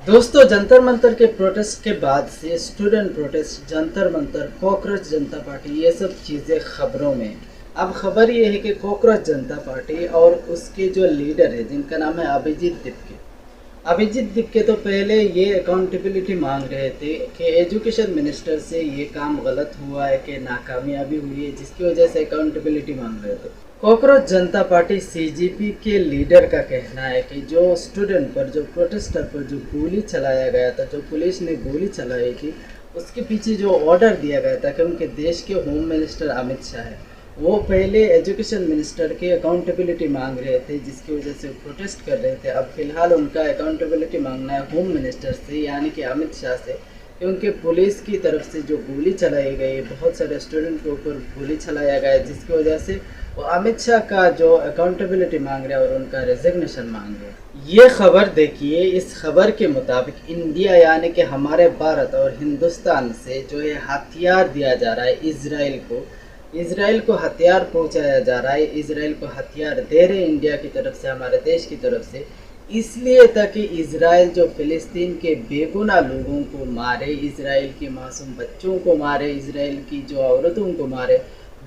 दोस्तों, जंतर मंतर के प्रोटेस्ट के बाद से student protest, Jantar Mantar, cockroach जनता पार्टी, ये सब चीज़ें खबरों में। अब खबर ये है कि कॉकरोच जनता पार्टी और उसके जो लीडर है जिनका नाम है अभिजीत दीपके। अभिजीत दीपके तो पहले ये अकाउंटेबिलिटी मांग रहे थे कि एजुकेशन मिनिस्टर से ये काम गलत हुआ है, कि नाकामयाबी हुई है, जिसकी वजह से अकाउंटेबिलिटी मांग रहे थे। कॉकरोच जनता पार्टी सीजीपी के लीडर का कहना है कि जो स्टूडेंट पर, जो प्रोटेस्टर पर जो गोली चलाया गया था, जो पुलिस ने गोली चलाई थी, उसके पीछे जो ऑर्डर दिया गया था कि उनके देश के होम मिनिस्टर अमित शाह है, वो पहले एजुकेशन मिनिस्टर की अकाउंटेबिलिटी मांग रहे थे, जिसकी वजह से प्रोटेस्ट कर रहे थे। अब फिलहाल उनका अकाउंटेबिलिटी मांगना है होम मिनिस्टर से, यानी कि अमित शाह से, कि उनके पुलिस की तरफ से जो गोली चलाई गई, बहुत सारे स्टूडेंट के ऊपर गोली चलाया गया, जिसकी वजह से वो अमित शाह का जो अकाउंटेबिलिटी मांग रहे हैं और उनका रेजिग्नेशन मांग रहे हैं। ये खबर देखिए, इस खबर के मुताबिक इंडिया यानी कि हमारे भारत और हिंदुस्तान से जो है हथियार दिया जा रहा है इसराइल को हथियार पहुंचाया जा रहा है, इसराइल को हथियार दे रहे इंडिया की तरफ से, हमारे देश की तरफ से, इसलिए ताकि इसराइल जो फ़िलिस्तीन के बेगुनाह लोगों को मारे, इसराइल के मासूम बच्चों को मारे, इसराइल की जो औरतों को मारे,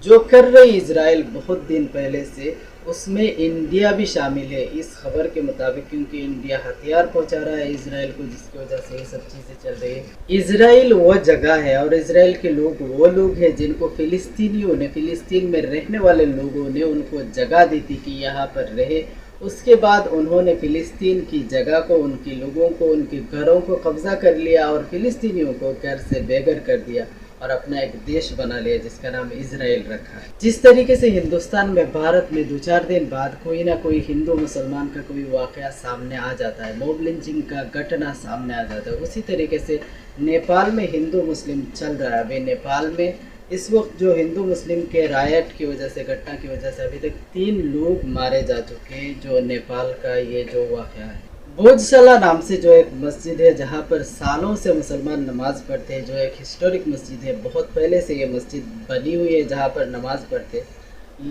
जो कर रही इसराइल बहुत दिन पहले से, उसमें इंडिया भी शामिल है इस खबर के मुताबिक, क्योंकि इंडिया हथियार पहुंचा रहा है इसराइल को, जिसकी वजह से ये सब चीज़ें चल रही है। इसराइल वो जगह है और इसराइल के लोग वो लोग हैं जिनको फ़िलिस्तीनियों ने, फ़िलिस्तीन में रहने वाले लोगों ने उनको जगह दी थी कि यहाँ पर रहे। उसके बाद उन्होंने फ़िलिस्तीन की जगह को, उनके लोगों को, उनके घरों को कब्ज़ा कर लिया और फ़िलिस्तीनियों को घर से बेघर कर दिया और अपना एक देश बना लिया जिसका नाम इजराइल रखा है। जिस तरीके से हिंदुस्तान में, भारत में 2-4 दिन बाद कोई ना कोई हिंदू मुसलमान का कोई वाक़या सामने आ जाता है, मॉब लिंचिंग का घटना सामने आ जाता है, उसी तरीके से नेपाल में हिंदू मुस्लिम चल रहा है। अभी नेपाल में इस वक्त जो हिंदू मुस्लिम के रायट की वजह से, घटना की वजह से अभी तक 3 लोग मारे जा चुके हैं। जो नेपाल का ये जो वाक़या है, भोजशाला नाम से जो एक मस्जिद है जहाँ पर सालों से मुसलमान नमाज पढ़ते हैं, जो एक हिस्टोरिक मस्जिद है, बहुत पहले से ये मस्जिद बनी हुई है जहाँ पर नमाज पढ़ते।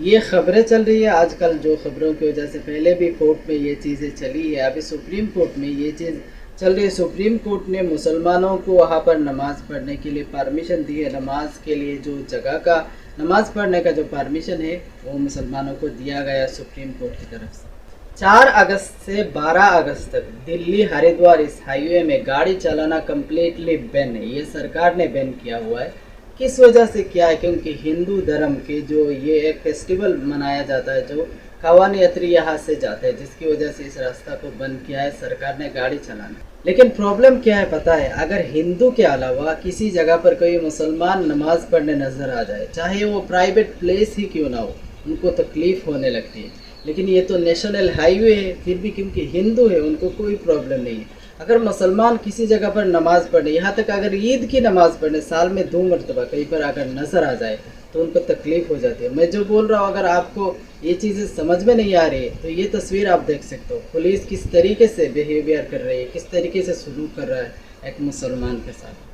ये खबरें चल रही है आजकल, जो खबरों की वजह से पहले भी कोर्ट में ये चीज़ें चली है, अभी सुप्रीम कोर्ट में ये चीज़ चल रही है। सुप्रीम कोर्ट ने मुसलमानों को वहाँ पर नमाज पढ़ने के लिए परमिशन दी है। नमाज के लिए जो जगह का, नमाज पढ़ने का जो परमिशन है वो मुसलमानों को दिया गया सुप्रीम कोर्ट की तरफ से। 4 अगस्त से 12 अगस्त तक दिल्ली हरिद्वार इस हाईवे में गाड़ी चलाना कम्प्लीटली बैन है। ये सरकार ने बैन किया हुआ है। किस वजह से किया है? क्योंकि हिंदू धर्म के जो ये एक फेस्टिवल मनाया जाता है, जो कावानी यात्री यहाँ से जाते हैं, जिसकी वजह से इस रास्ता को बंद किया है सरकार ने गाड़ी चलाना। लेकिन प्रॉब्लम क्या है पता है? अगर हिंदू के अलावा किसी जगह पर कोई मुसलमान नमाज पढ़ने नजर आ जाए, चाहे वो प्राइवेट प्लेस ही क्यों ना हो, उनको तकलीफ होने लगती है। लेकिन ये तो नेशनल हाईवे है, फिर भी क्योंकि हिंदू है उनको कोई प्रॉब्लम नहीं है। अगर मुसलमान किसी जगह पर नमाज पढ़ने, यहाँ तक अगर ईद की नमाज पढ़ने साल में 2 मरतबा कहीं पर अगर नज़र आ जाए तो उनको तकलीफ़ हो जाती है। मैं जो बोल रहा हूँ, अगर आपको ये चीज़ें समझ में नहीं आ रही है तो ये तस्वीर आप देख सकते हो, पुलिस किस तरीके से बिहेवियर कर रही है, किस तरीके से सलूक कर रहा है एक मुसलमान के साथ।